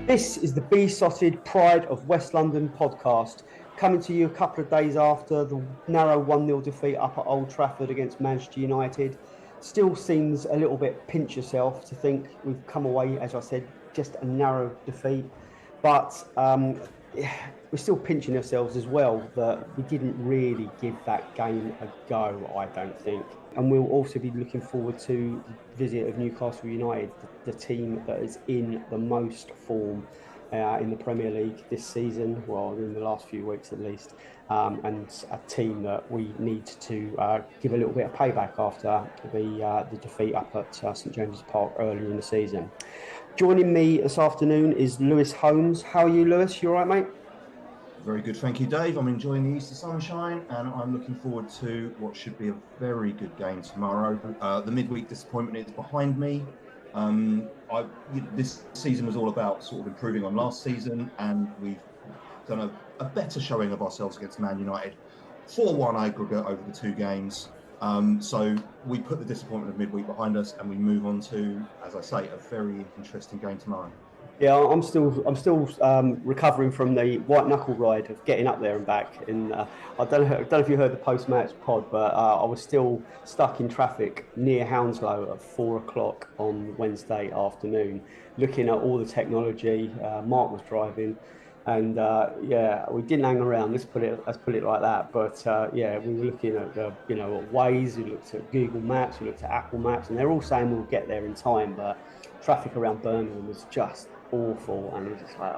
This is the Besotted Pride of West London podcast, coming to you a couple of days after the narrow 1-0 defeat up at Old Trafford against Manchester United. Still seems a little bit pinch yourself to think we've come away, as I said, just a narrow defeat. But we're still pinching ourselves as well that we didn't really give that game a go, I don't think. And we'll also be looking forward to the visit of Newcastle United, the team that is in the most form in the Premier League this season, well, in the last few weeks at least, and a team that we need to give a little bit of payback after the defeat up at St James's Park earlier in the season. Joining me this afternoon is Lewis Holmes. How are you, Lewis? You all right, mate? Very good, thank you, Dave. I'm enjoying the Easter sunshine, and I'm looking forward to what should be a very good game tomorrow. The midweek disappointment is behind me. This season was all about sort of improving on last season, and we've done a better showing of ourselves against Man United. 4-1 aggregate over the two games. So we put the disappointment of midweek behind us, and we move on to, as I say, a very interesting game tomorrow. Yeah, I'm still recovering from the white knuckle ride of getting up there and back. And I don't know if you heard the post-match pod, but I was still stuck in traffic near Hounslow at 4 o'clock on Wednesday afternoon, looking at all the technology. Mark was driving, and we didn't hang around. Let's put it like that. But we were looking at at Waze, we looked at Google Maps, we looked at Apple Maps, and they're all saying we'll get there in time, but traffic around Birmingham was just awful, and it was just like,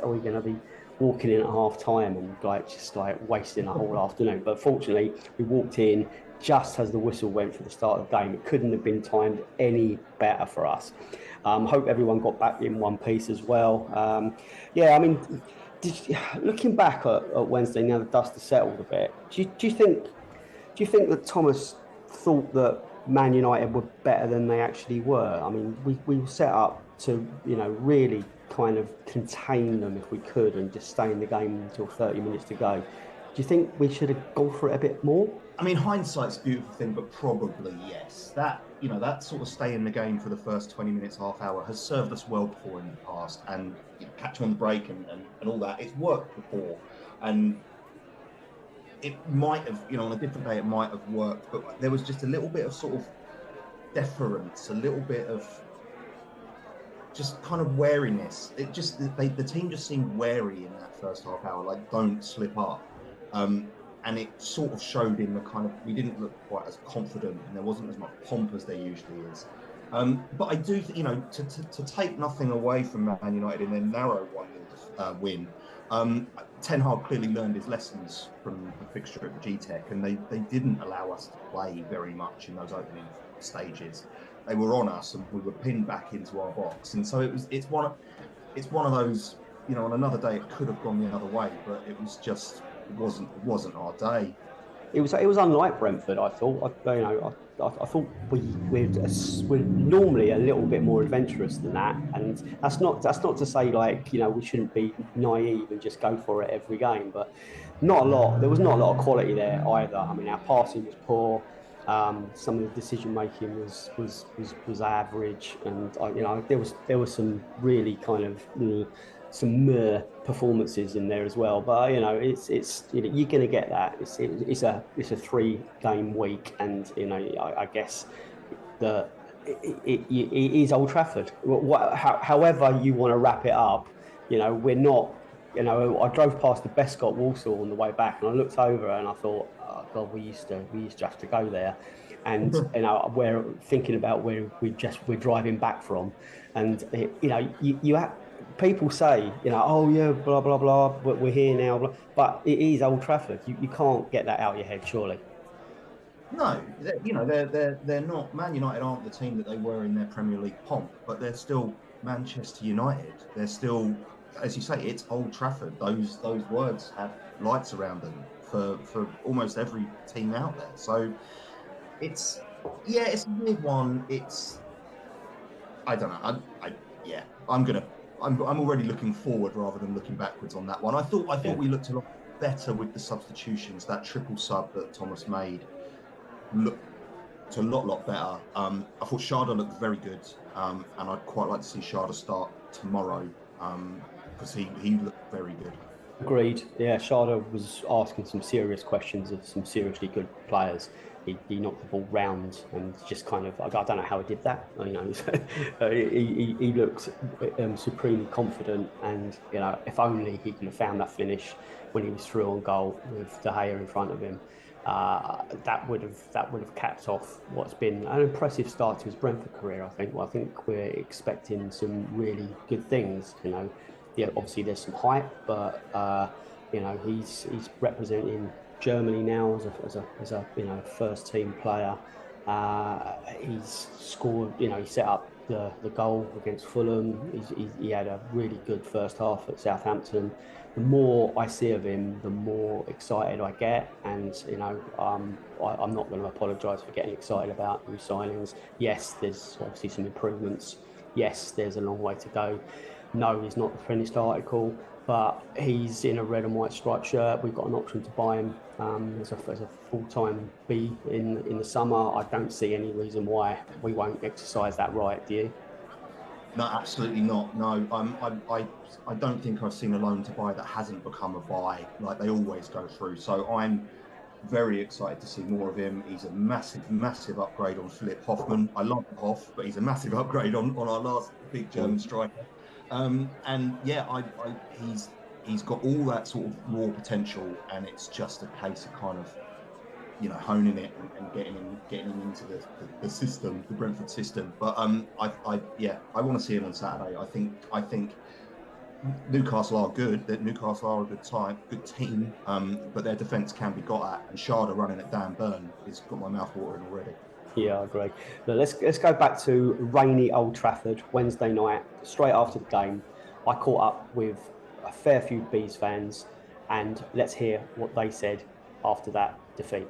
are we going to be walking in at half time and just wasting a whole afternoon? But fortunately, we walked in just as the whistle went for the start of the game. It couldn't have been timed any better for us. Hope everyone got back in one piece as well. Looking back at Wednesday, now the dust has settled a bit, do you think that Thomas thought that Man United were better than they actually were? I mean, we were set up to, really kind of contain them if we could and just stay in the game until 30 minutes to go. Do you think we should have gone for it a bit more? I mean, hindsight's a beautiful thing, but probably yes. That sort of stay in the game for the first 20 minutes, half hour has served us well before in the past, and catch them on the break and all that. It's worked before, and it might have, on a different day, it might have worked, but there was just a little bit of sort of deference, a little bit of just kind of wariness. The team just seemed wary in that first half hour, like, don't slip up. And it sort of showed in the kind of, we didn't look quite as confident, and there wasn't as much pomp as there usually is. But I do think, to take nothing away from Man United in their narrow 1-0 win, Ten Hag clearly learned his lessons from the fixture at the G-Tech, and they didn't allow us to play very much in those opening stages. They were on us, and we were pinned back into our box. And so it's one of those, on another day it could have gone the other way, but it wasn't our day. It was unlike Brentford. I thought. I thought we're normally a little bit more adventurous than that, and that's not to say we shouldn't be naive and just go for it every game. But not a lot. There was not a lot of quality there either. I mean, our passing was poor. Some of the decision making was average, and there was some really kind of some performances in there as well. But it's you're going to get that. It's a 3-game week, and I guess it is Old Trafford. However you want to wrap it up, we're not. I drove past the Bescott Walsall on the way back, and I looked over and I thought, oh God, we used to have to go there, and we're thinking about where we're driving back from, and you have, people say, oh yeah, blah blah blah, but we're here now, blah. But it is Old Trafford. You can't get that out of your head, surely. No, they're not. Man United aren't the team that they were in their Premier League pomp, but they're still Manchester United. They're still, as you say, it's Old Trafford. Those words have lights around them for almost every team out there. So it's a weird one. I don't know. I'm already looking forward rather than looking backwards on that one. I thought we looked a lot better with the substitutions. That triple sub that Thomas made looked a lot better. I thought Sharda looked very good, and I'd quite like to see Sharda start tomorrow. because he looked very good. Agreed. Yeah, Sharda was asking some serious questions of some seriously good players. He knocked the ball round and just kind of, I don't know how he did that. You know, he looked supremely confident, and you know, if only he could have found that finish when he was through on goal with De Gea in front of him. That would have capped off what's been an impressive start to his Brentford career. I think we're expecting some really good things. You know, yeah, obviously there's some hype, but you know, he's representing Germany now as a you know, first team player. He's scored. You know, he set up the goal against Fulham. He had a really good first half at Southampton. The more I see of him, the more excited I get, and you know, I'm not going to apologise for getting excited about new signings. Yes, there's obviously some improvements. Yes, there's a long way to go. No, he's not the finished article, but he's in a red and white striped shirt. We've got an option to buy him as a full-time B in the summer. I don't see any reason why we won't exercise that right, do you? No, absolutely not. No, I don't think I've seen a loan to buy that hasn't become a buy. Like, they always go through. So I'm very excited to see more of him. He's a massive upgrade on Philipp Hoffmann. I love Hoff, but he's a massive upgrade on our last big German striker. And yeah, he's got all that sort of raw potential, and it's just a case of kind of, you know, honing it and getting him into the system, the Brentford system. But I want to see him on Saturday. I think Newcastle are good. That Newcastle are a good team, but their defence can be got at. And Sharda running at Dan Burn has got my mouth watering already. Yeah, I agree. Now, let's go back to rainy Old Trafford Wednesday night. Straight after the game, I caught up with a fair few Bees fans, and let's hear what they said after that defeat.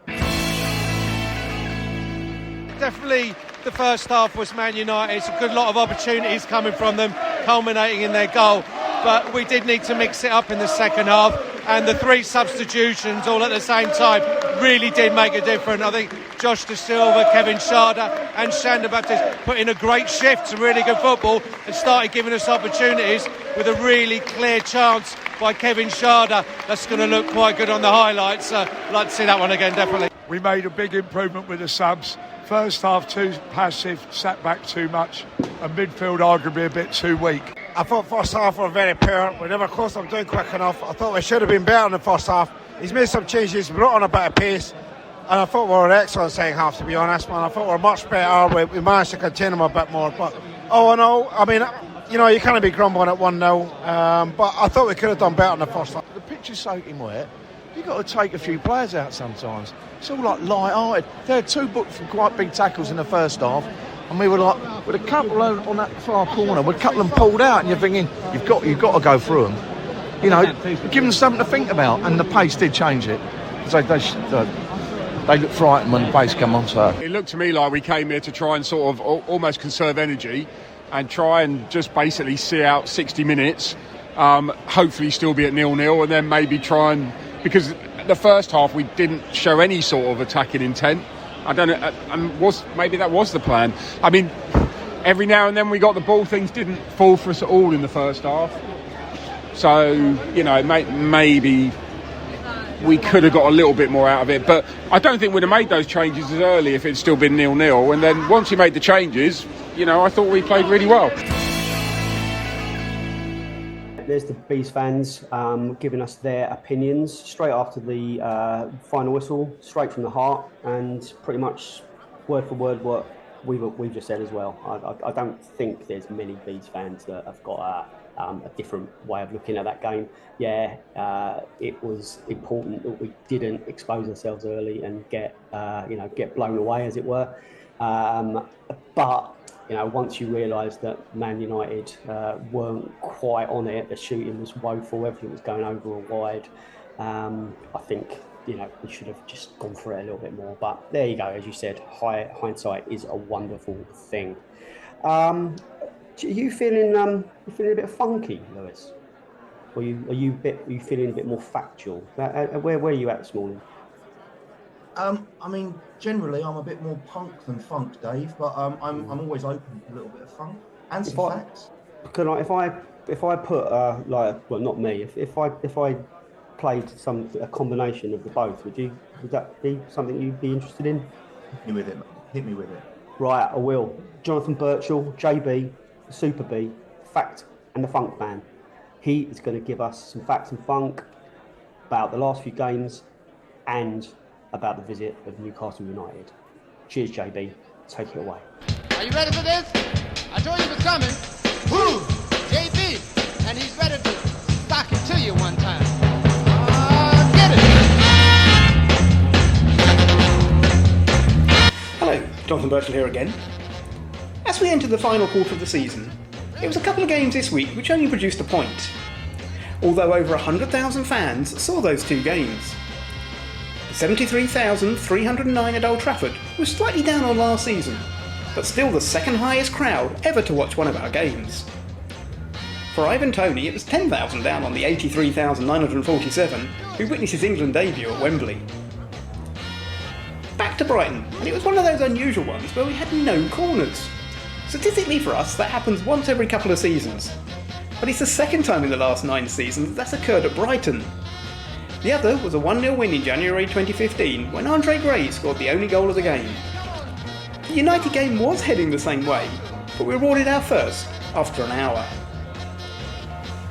Definitely the first half was Man United. It's a good lot of opportunities coming from them, culminating in their goal. But we did need to mix it up in the second half, and the three substitutions all at the same time really did make a difference. I think Josh Da Silva, Kevin Sharda and Shander Baptiste put in a great shift to really good football and started giving us opportunities, with a really clear chance by Kevin Sharda that's going to look quite good on the highlights. I'd like to see that one again, definitely. We made a big improvement with the subs. First half too passive, sat back too much, and midfield arguably a bit too weak. I thought first half were very poor. We never closed them down quick enough. I thought we should have been better in the first half. He's made some changes, brought on a bit of pace, and I thought we were excellent second half, to be honest, man. I thought we were much better. We managed to contain them a bit more. But all in all, I mean, you know, you can't be grumbling at 1-0. But I thought we could have done better in the first half. The pitch is soaking wet. You've got to take a few players out sometimes. It's all like light-hearted. They had two booked for quite big tackles in the first half, and we were like, with a couple on that far corner, with a couple of them pulled out, and you're thinking, you've got to go through them. You know, give them something to think about, and the pace did change it. They looked frightened when the pace came on. So it looked to me like we came here to try and sort of almost conserve energy and try and just basically see out 60 minutes, hopefully still be at 0-0, and then maybe try and, because the first half we didn't show any sort of attacking intent. I don't know, maybe that was the plan. I mean, every now and then we got the ball, things didn't fall for us at all in the first half. So, you know, maybe we could have got a little bit more out of it, but I don't think we'd have made those changes as early if it'd still been 0-0. And then once we made the changes, you know, I thought we played really well. There's the Bees fans giving us their opinions straight after the final whistle, straight from the heart, and pretty much word for word what we've just said as well. I don't think there's many Bees fans that have got a different way of looking at that game. Yeah, it was important that we didn't expose ourselves early and get blown away, as it were. But you know, once you realise that Man United weren't quite on it, the shooting was woeful, everything was going over and wide. I think, you know, we should have just gone for it a little bit more. But there you go, as you said, hindsight is a wonderful thing. Are you feeling a bit funky, Lewis? Or are you feeling a bit more factual? Where were you at this morning? I mean, generally, I'm a bit more punk than funk, Dave. But I'm always open to a little bit of funk and some facts. if I put not me, if I played a combination of the both, would that be something you'd be interested in? Hit me with it, mate. Hit me with it. Right, I will. Jonathan Birchall, JB, Super B, Fact and the Funk Man. He is going to give us some facts and funk about the last few games and about the visit of Newcastle United. Cheers, JB. Take it away. Are you ready for this? I told you it was coming. Woo! JB, and he's ready to stock it to you one time. Get it! Hello, Jonathan Birchall here again. As we enter the final quarter of the season, it was a couple of games this week which only produced a point. Although over 100,000 fans saw those two games. 73,309 at Old Trafford was slightly down on last season, but still the second highest crowd ever to watch one of our games. For Ivan Toney, it was 10,000 down on the 83,947 who witnessed his England debut at Wembley. Back to Brighton, and it was one of those unusual ones where we had no corners. Statistically for us, that happens once every couple of seasons, but it's the second time in the last 9 seasons that's occurred at Brighton. The other was a 1-0 win in January 2015 when Andre Gray scored the only goal of the game. The United game was heading the same way, but we rewarded our first after an hour.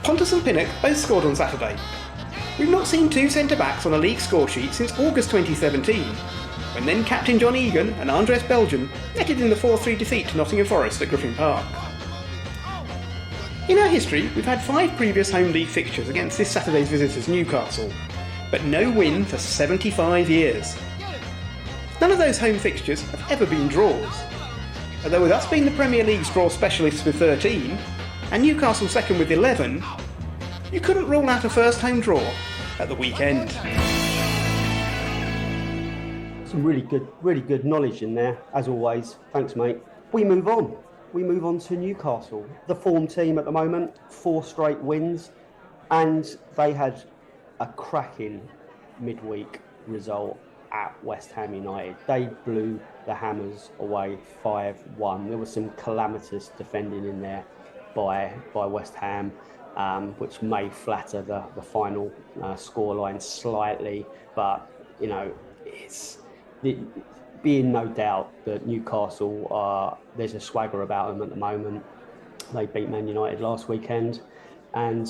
Pontus and Pinnock both scored on Saturday. We've not seen two centre-backs on a league score sheet since August 2017, when then captain John Egan and Andres Belgian netted in the 4-3 defeat to Nottingham Forest at Griffin Park. In our history, we've had 5 previous home league fixtures against this Saturday's visitors Newcastle, but no win for 75 years. None of those home fixtures have ever been draws. Although with us being the Premier League's draw specialists with 13, and Newcastle second with 11, you couldn't rule out a first home draw at the weekend. Some really good knowledge in there, as always. Thanks, mate. We move on to Newcastle, the form team at the moment, 4 straight wins, and they had a cracking midweek result at West Ham United. They blew the Hammers away 5-1. There was some calamitous defending in there by West Ham, which may flatter the final scoreline slightly, but you know, it's being no doubt that Newcastle there's a swagger about them at the moment. They beat Man United last weekend, and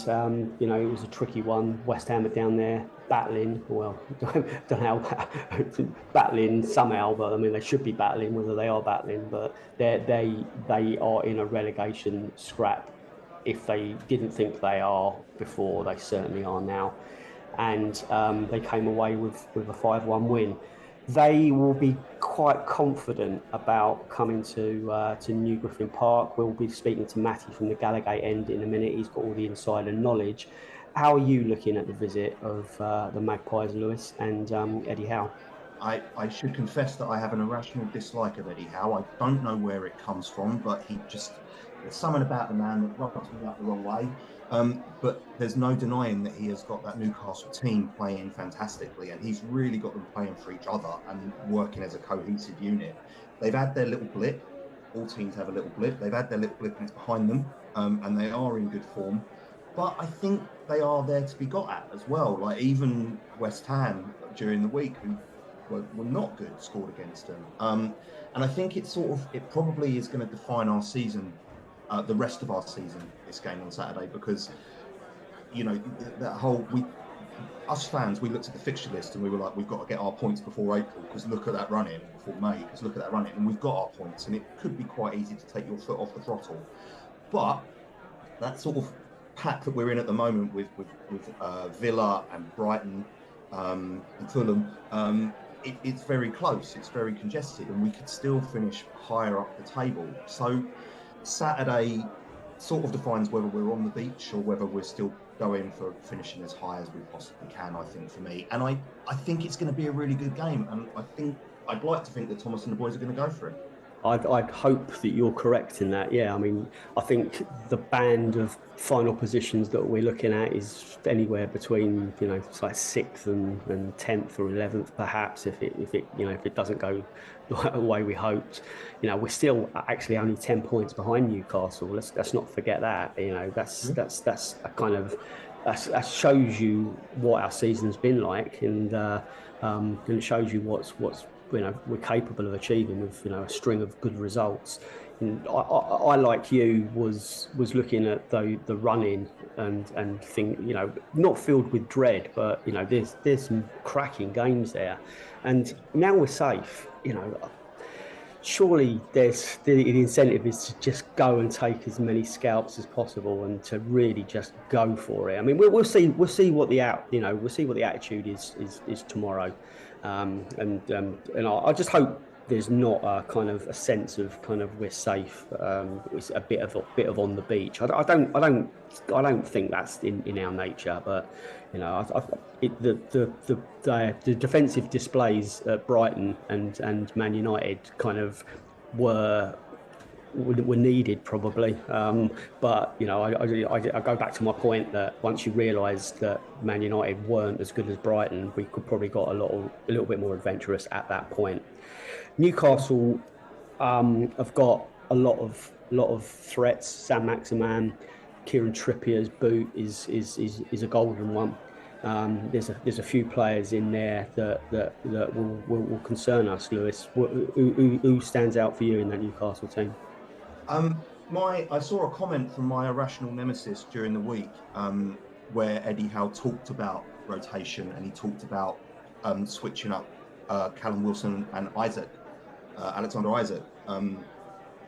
you know, it was a tricky one. West Ham are down there battling. Well, don't know how battling somehow, but I mean they should be battling. Whether they are battling, but they are in a relegation scrap. If they didn't think they are before, they certainly are now. And they came away with a 5-1 win. They will be quite confident about coming to New Griffin Park. We'll be speaking to Matty from the Gallagher end in a minute. He's got all the insider knowledge. How are you looking at the visit of the Magpies, Lewis, and Eddie Howe? I should confess that I have an irrational dislike of Eddie Howe. I don't know where it comes from, but there's something about the man that rubs me up the wrong way. But there's no denying that he has got that Newcastle team playing fantastically, and he's really got them playing for each other and working as a cohesive unit. They've had their little blip. All teams have a little blip. They've had their little blip and it's behind them, and they are in good form. But I think they are there to be got at as well. Like even West Ham during the week, who were not good, scored against them. And I think it probably is going to define our season. The rest of our season, this game on Saturday, because you know that us fans, we looked at the fixture list and we were like, we've got to get our points before April, because look at that run-in, before May, because look at that run-in, and we've got our points, and it could be quite easy to take your foot off the throttle. But that sort of pack that we're in at the moment with Villa and Brighton and Fulham, it's very close, it's very congested, and we could still finish higher up the table. So Saturday sort of defines whether we're on the beach or whether we're still going for finishing as high as we possibly can, I think, for me. And I think it's going to be a really good game, and I'd like to think that Thomas and the boys are going to go for it. I'd hope that you're correct in that. Yeah, I mean, I think the band of final positions that we're looking at is anywhere between, it's like 6th and 10th or 11th, perhaps, if it doesn't go the way we hoped. You know, we're still actually only 10 points behind Newcastle. Let's not forget that. You know, that's a kind of that shows you what our season's been like, and it shows you what's we're capable of achieving with a string of good results. And I like you was looking at the running and think, not filled with dread, but there's some cracking games there, and now we're safe. Surely the incentive is to just go and take as many scalps as possible and to really just go for it. I mean, we'll see what the attitude is tomorrow, and I just hope there's not a kind of a sense of kind of we're safe. It's a bit of on the beach. I don't think that's in our nature, but the defensive displays at Brighton and Man United kind of were needed probably, but I go back to my point that once you realise that Man United weren't as good as Brighton, we could probably got a little bit more adventurous at that point. Newcastle have got a lot of threats. Sam Maximan, Kieran Trippier's boot is a golden one. There's a few players in there that will concern us. Lewis, who stands out for you in that Newcastle team? I saw a comment from my irrational nemesis during the week where Eddie Howe talked about rotation, and he talked about switching up Callum Wilson and Alexander Isaac,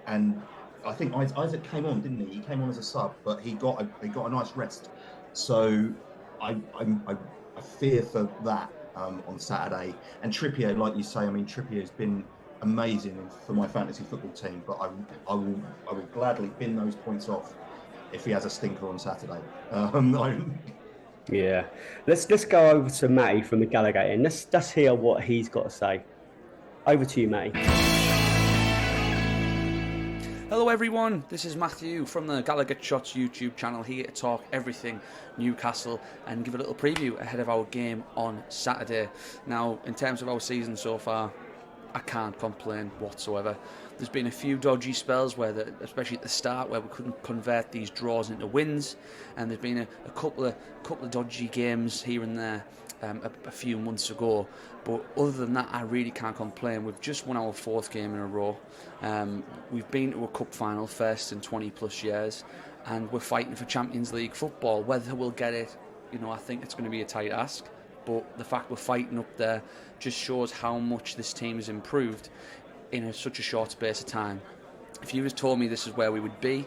and I think Isaac came on, didn't he? He came on as a sub, but he got a nice rest. So I fear for that on Saturday. And Trippier, like you say, I mean, Trippier has been amazing for my fantasy football team, but I will gladly bin those points off if he has a stinker on Saturday. Yeah, let's go over to Matty from the Gallagher, and let's hear what he's got to say. Over to you, Matty. Hello everyone, this is Matthew from the Gallagher Shots YouTube channel, here to talk everything Newcastle and give a little preview ahead of our game on Saturday. Now, in terms of our season so far, I can't complain whatsoever. There's been a few dodgy spells especially at the start, where we couldn't convert these draws into wins, and there's been a couple of dodgy games here and there a few months ago. But other than that, I really can't complain. We've just won our fourth game in a row. We've been to a cup final, first in 20 plus years, and we're fighting for Champions League football. Whether we'll get it, I think it's going to be a tight ask. But the fact we're fighting up there just shows how much this team has improved in such a short space of time. If you had told me this is where we would be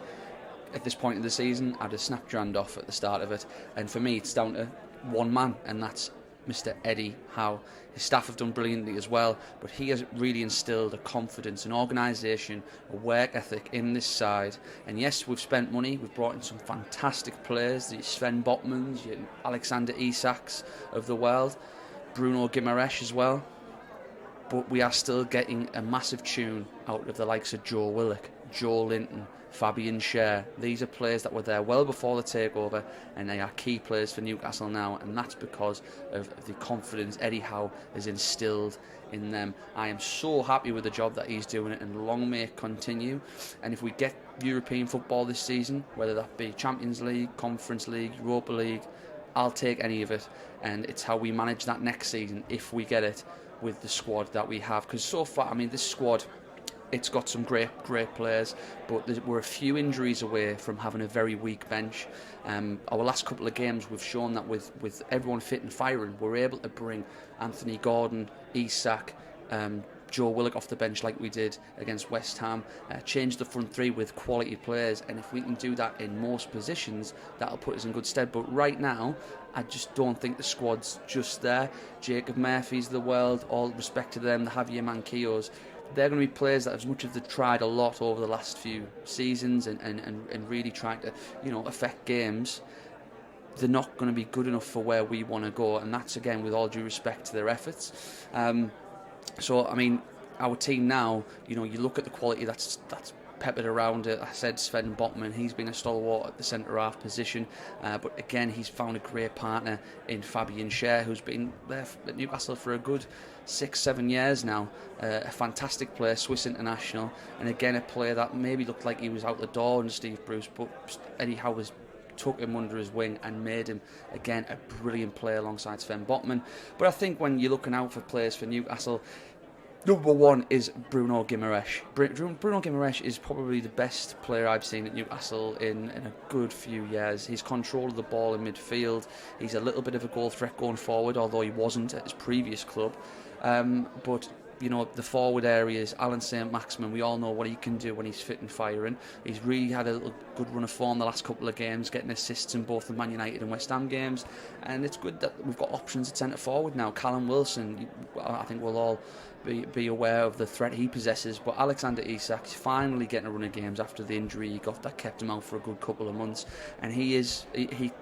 at this point of the season, I'd have snapped your hand off at the start of it. And for me, it's down to one man, and that's Mr. Eddie Howe. His staff have done brilliantly as well, but he has really instilled a confidence, an organisation, a work ethic in this side. And yes, we've spent money, we've brought in some fantastic players, the Sven Botmans, Alexander Isaks of the world, Bruno Guimaraes as well, but we are still getting a massive tune out of the likes of Joe Willock, Joe Linton, Fabian Schär. These are players that were there well before the takeover, and they are key players for Newcastle now, and that's because of the confidence Eddie Howe has instilled in them. I am so happy with the job that he's doing, and long may it continue. And if we get European football this season, whether that be Champions League, Conference League, Europa League, I'll take any of it, and it's how we manage that next season if we get it with the squad that we have. Because so far, I mean, this squad, it's got some great players, but we're a few injuries away from having a very weak bench. Our last couple of games, we've shown that with everyone fit and firing, we're able to bring Anthony Gordon, Isak, Joe Willock off the bench like we did against West Ham, change the front three with quality players, and if we can do that in most positions, that'll put us in good stead. But right now, I just don't think the squad's just there. Jacob Murphy's the world, all respect to them, the Javier Manquillos, they're going to be players that, as much as they've tried a lot over the last few seasons and really trying to, affect games, they're not going to be good enough for where we want to go, and that's, again, with all due respect to their efforts. So, I mean, our team now, you look at the quality that's peppered around it. I said Sven Botman, he's been a stalwart at the centre-half position, but again, he's found a great partner in Fabian Schär, who's been there at Newcastle for a good 6-7 years now. A fantastic player, Swiss international, and again, a player that maybe looked like he was out the door under Steve Bruce, but Eddie Howe has took him under his wing and made him, again, a brilliant player alongside Sven Botman. But I think when you're looking out for players for Newcastle, number one is Bruno Guimaraes. Bruno Guimaraes is probably the best player I've seen at Newcastle in a good few years. His control of the ball in midfield, he's a little bit of a goal threat going forward, although he wasn't at his previous club. But you know, the forward areas, Alan St. Maximin, we all know what he can do when he's fit and firing. He's really had a little good run of form the last couple of games, getting assists in both the Man United and West Ham games. And it's good that we've got options at centre forward now. Callum Wilson, I think we'll all be aware of the threat he possesses, but Alexander Isak's finally getting a run of games after the injury he got that kept him out for a good couple of months, and he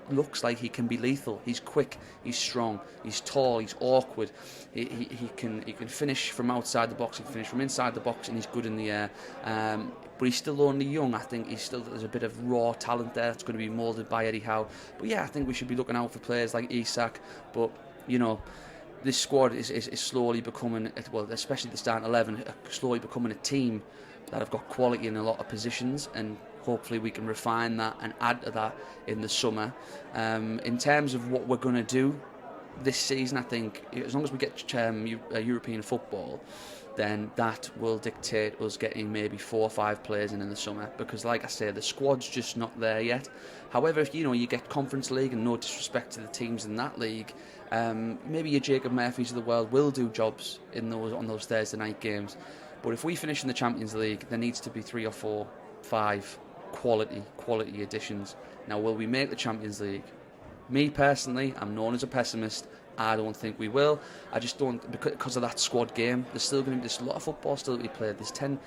looks like he can be lethal. He's quick, he's strong, he's tall, he's awkward, he can finish from outside the box, he can finish from inside the box, and he's good in the air. But he's still only young. I think there's a bit of raw talent there that's going to be moulded by Eddie Howe. But yeah, I think we should be looking out for players like Isak, but you know, this squad is slowly becoming, well, especially the starting 11, slowly becoming a team that have got quality in a lot of positions, and hopefully we can refine that and add to that in the summer. In terms of what we're going to do this season, I think as long as we get European football, then that will dictate us getting maybe 4 or 5 players in the summer, because like I say, the squad's just not there yet. However, if you get Conference League, and no disrespect to the teams in that league, maybe your Jacob Murphys of the world will do jobs on those Thursday night games. But if we finish in the Champions League, there needs to be 3 or 4, 5 quality additions. Now, will we make the Champions League? Me personally, I'm known as a pessimist. I don't think we will. I just don't, because of that squad game. There's a lot of football still to be played. There's 10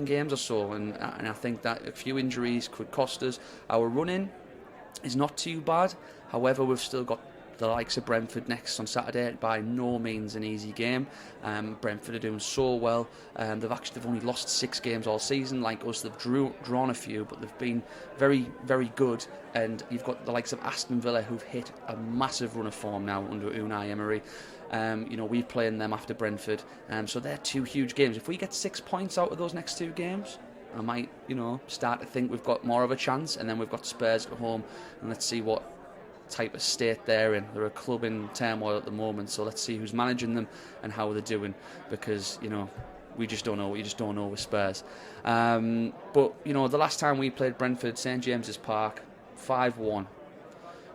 games or so, and I think that a few injuries could cost us. Our run-in is not too bad. However, we've still got the likes of Brentford next on Saturday. By no means an easy game. Brentford are doing so well. They've only lost 6 games all season. Like us, they've drawn a few, but they've been very, very good. And you've got the likes of Aston Villa, who've hit a massive run of form now under Unai Emery. We're playing them after Brentford. So they're 2 huge games. If we get 6 points out of those next 2 games, I might, start to think we've got more of a chance. And then we've got Spurs at home, and let's see what type of state they're in. They're a club in turmoil at the moment, so let's see who's managing them and how they're doing, because we just don't know. You just don't know with Spurs. But the last time we played Brentford, St James's Park, 5-1.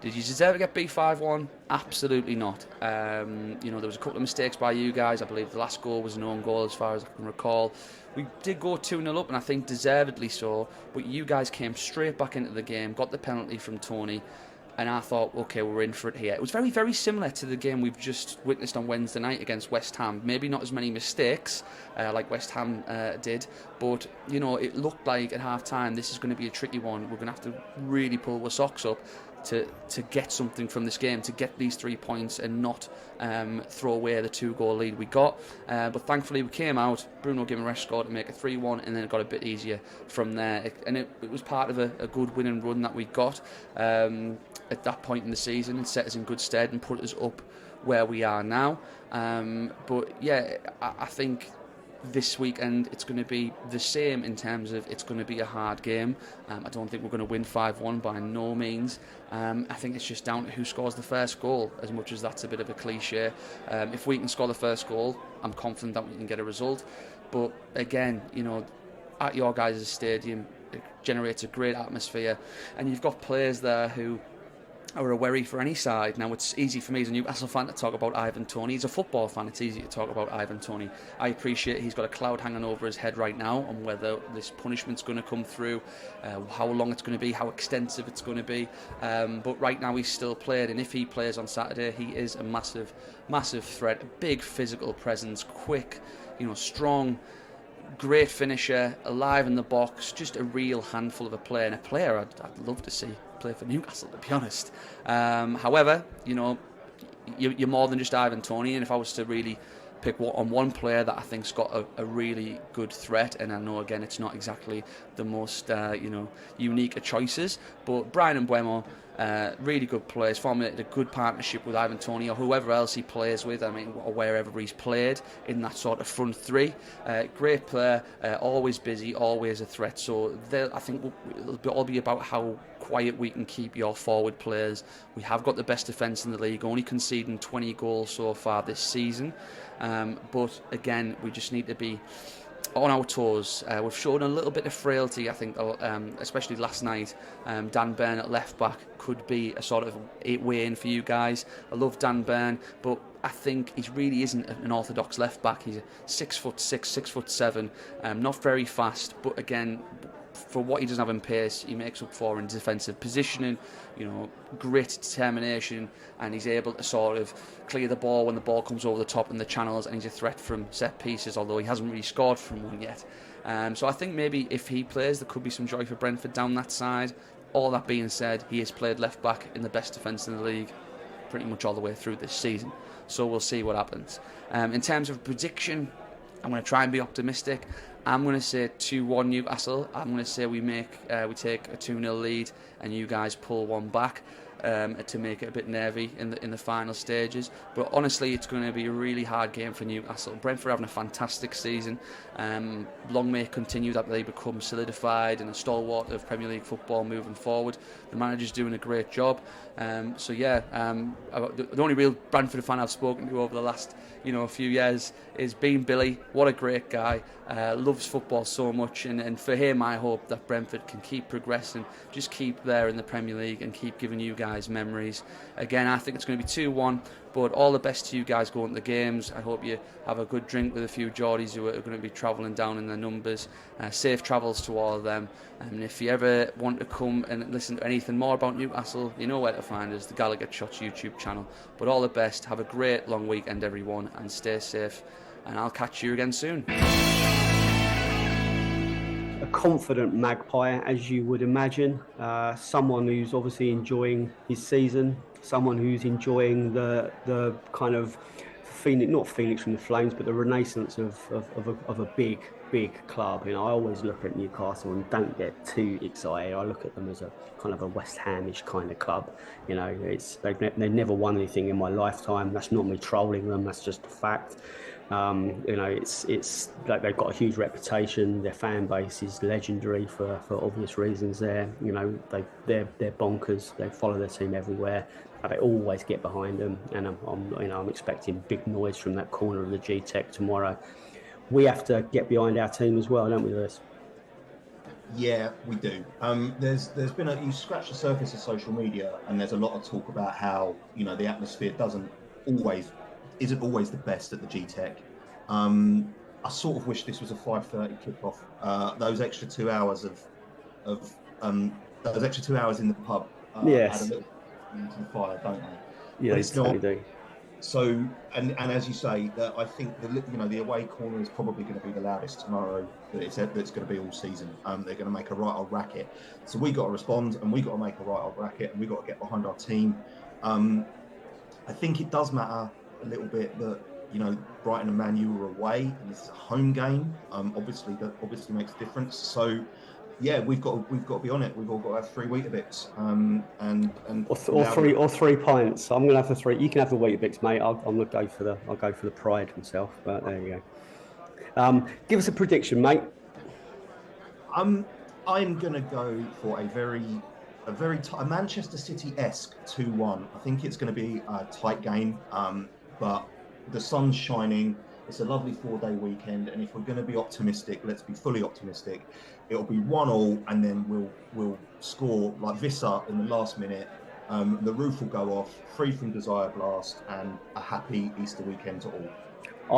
Did you deserve to get beat 5-1? Absolutely not. There was a couple of mistakes by you guys. I believe the last goal was an own goal, as far as I can recall. We did go 2-0 up, and I think deservedly so, but you guys came straight back into the game, got the penalty from Tony, and I thought, okay, we're in for it here. It was very, very similar to the game we've just witnessed on Wednesday night against West Ham. Maybe not as many mistakes like West Ham did, but, it looked like at half-time this is going to be a tricky one. We're going to have to really pull the socks up to get something from this game, to get these 3 points and not throw away the 2-goal lead we got. But thankfully we came out, Bruno Guimaraes scored to make it 3-1, and then it got a bit easier from there. It was part of a good winning run that we got at that point in the season, and set us in good stead and put us up where we are now. But yeah, I think this weekend it's going to be the same in terms of it's going to be a hard game. I don't think we're going to win 5-1 by no means. I think it's just down to who scores the first goal, as much as that's a bit of a cliche. If we can score the first goal, I'm confident that we can get a result. But again, at your guys' stadium, it generates a great atmosphere, and you've got players there who are a worry for any side. Now, it's easy for me as a Newcastle fan to talk about Ivan Toney. As a football fan, it's easy to talk about Ivan Toney. I appreciate he's got a cloud hanging over his head right now on whether this punishment's going to come through, how long it's going to be, how extensive it's going to be. But right now he's still played, and if he plays on Saturday, he is a massive, massive threat. A big physical presence, quick, strong, great finisher, alive in the box, just a real handful of a player, and a player I'd love to see play for Newcastle, to be honest. However, you're more than just Ivan Toney, and if I was to really pick one player that I think's got a really good threat, and I know again it's not exactly the most unique of choices, but Brian Mbeumo, really good players, formulated a good partnership with Ivan Toney or whoever else he plays with, or wherever he's played in that sort of front three. Great player, always busy, always a threat. So I think it'll all be about how quiet we can keep your forward players. We have got the best defence in the league, only conceding 20 goals so far this season. But again, we just need to be on our toes. We've shown a little bit of frailty, I think, especially last night. Dan Burn at left back could be a sort of way in for you guys. I love Dan Burn, but I think he really isn't an orthodox left back. He's a 6'6", 6'7", not very fast, but again, for what he doesn't have in pace, he makes up for in defensive positioning, grit, determination, and he's able to sort of clear the ball when the ball comes over the top in the channels, and he's a threat from set pieces, although he hasn't really scored from one yet. So I think maybe if he plays, there could be some joy for Brentford down that side. All that being said, he has played left back in the best defence in the league pretty much all the way through this season, so we'll see what happens. In terms of prediction, I'm going to try and be optimistic. I'm going to say 2-1 Newcastle. I'm going to say we take a 2-0 lead and you guys pull one back to make it a bit nervy in the final stages. But honestly, it's going to be a really hard game for Newcastle. Brentford having a fantastic season. Long may it continue that they become solidified and a stalwart of Premier League football moving forward. The manager's doing a great job. The only real Brentford fan I've spoken to over the last few years is Bean Billy. What a great guy. Loves football so much, and for him I hope that Brentford can keep progressing, just keep there in the Premier League and keep giving you guys memories. Again, I think it's going to be 2-1, but all the best to you guys going to the games. I hope you have a good drink with a few Geordies who are going to be travelling down in their numbers. Safe travels to all of them, and if you ever want to come and listen to anything more about Newcastle, you know where to find us, the Gallagher Shots YouTube channel. But all the best, have a great long weekend everyone, and stay safe, and I'll catch you again soon. A confident Magpie, as you would imagine. Someone who's obviously enjoying his season. Someone who's enjoying the kind of not Phoenix from the Flames, but the renaissance of a big club. I always look at Newcastle and don't get too excited. I look at them as a kind of a West Hamish kind of club. They've never won anything in my lifetime. That's not me trolling them. That's just a fact. It's like they've got a huge reputation. Their fan base is legendary for obvious reasons. They're bonkers. They follow their team everywhere. They always get behind them, and I'm expecting big noise from that corner of the G-Tech tomorrow. We have to get behind our team as well, don't we, Lewis? Yeah, we do. There's been you scratch the surface of social media, and there's a lot of talk about how the atmosphere isn't always the best at the G-Tech. I sort of wish this was a 5:30 kickoff. Those extra 2 hours those extra 2 hours in the pub yes. add a little into the fire, don't they? Yeah, but it's totally not. Do. So, and as you say, that I think the away corner is probably going to be the loudest tomorrow that's going to be all season. They're going to make a right old racket. So we got to respond, and we got to make a right old racket, and we got to get behind our team. I think it does matter a little bit that Brighton and Man U were away, and this is a home game. Obviously makes a difference. So. Yeah, we've got to be on it. We've all got to have 3 Weetabix, or 3 pints. I'm going to have the 3. You can have the Weetabix, mate. I'll go for the Pride myself. But there you go. Give us a prediction, mate. I'm going to go for a Manchester City-esque 2-1. I think it's going to be a tight game, but the sun's shining. It's a lovely 4-day weekend, and if we're going to be optimistic, let's be fully optimistic. It'll be 1-1, and then we'll score like Vissa in the last minute. The roof will go off, free from Desire Blast, and a happy Easter weekend to all.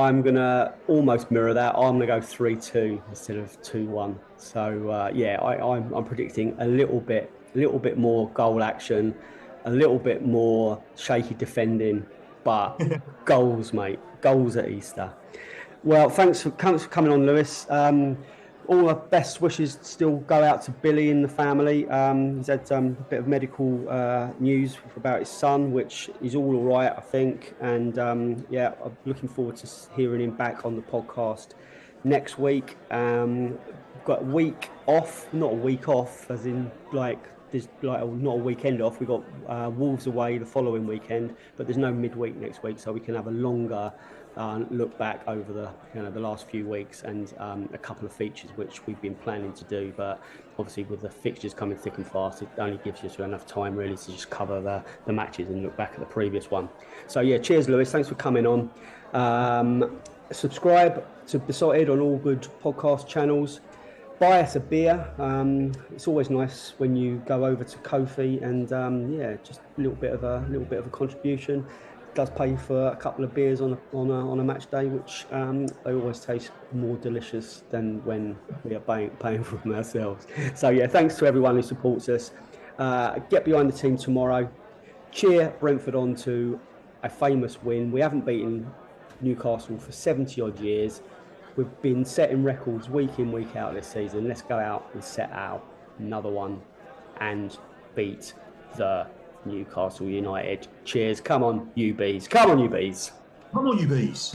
I'm going to almost mirror that. I'm going to go 3-2 instead of 2-1. So I'm predicting a little bit more goal action, a little bit more shaky defending, but goals, mate. Goals at Easter. Well, thanks for coming on, Lewis. all our best wishes still go out to Billy and the family. He's had a bit of medical news about his son, which is all right, I think. And I'm looking forward to hearing him back on the podcast next week. Got a week off, not a week off, as in there's not a weekend off. We've got Wolves away the following weekend, but there's no midweek next week, so we can have a longer look back over the last few weeks and a couple of features which we've been planning to do. But obviously, with the fixtures coming thick and fast, it only gives us enough time really to just cover the matches and look back at the previous one. So yeah, cheers, Lewis. Thanks for coming on. Subscribe to Besotted on all good podcast channels. Buy us a beer. It's always nice when you go over to Ko-fi and just a little bit of a contribution. It does pay for a couple of beers on a match day, which they always taste more delicious than when we are paying for them ourselves. So yeah, thanks to everyone who supports us. Get behind the team tomorrow. Cheer Brentford on to a famous win. We haven't beaten Newcastle for 70 odd years. We've been setting records week in, week out this season. Let's go out and set out another one and beat the Newcastle United. Cheers. Come on, you bees. Come on, you bees. Come on, you bees.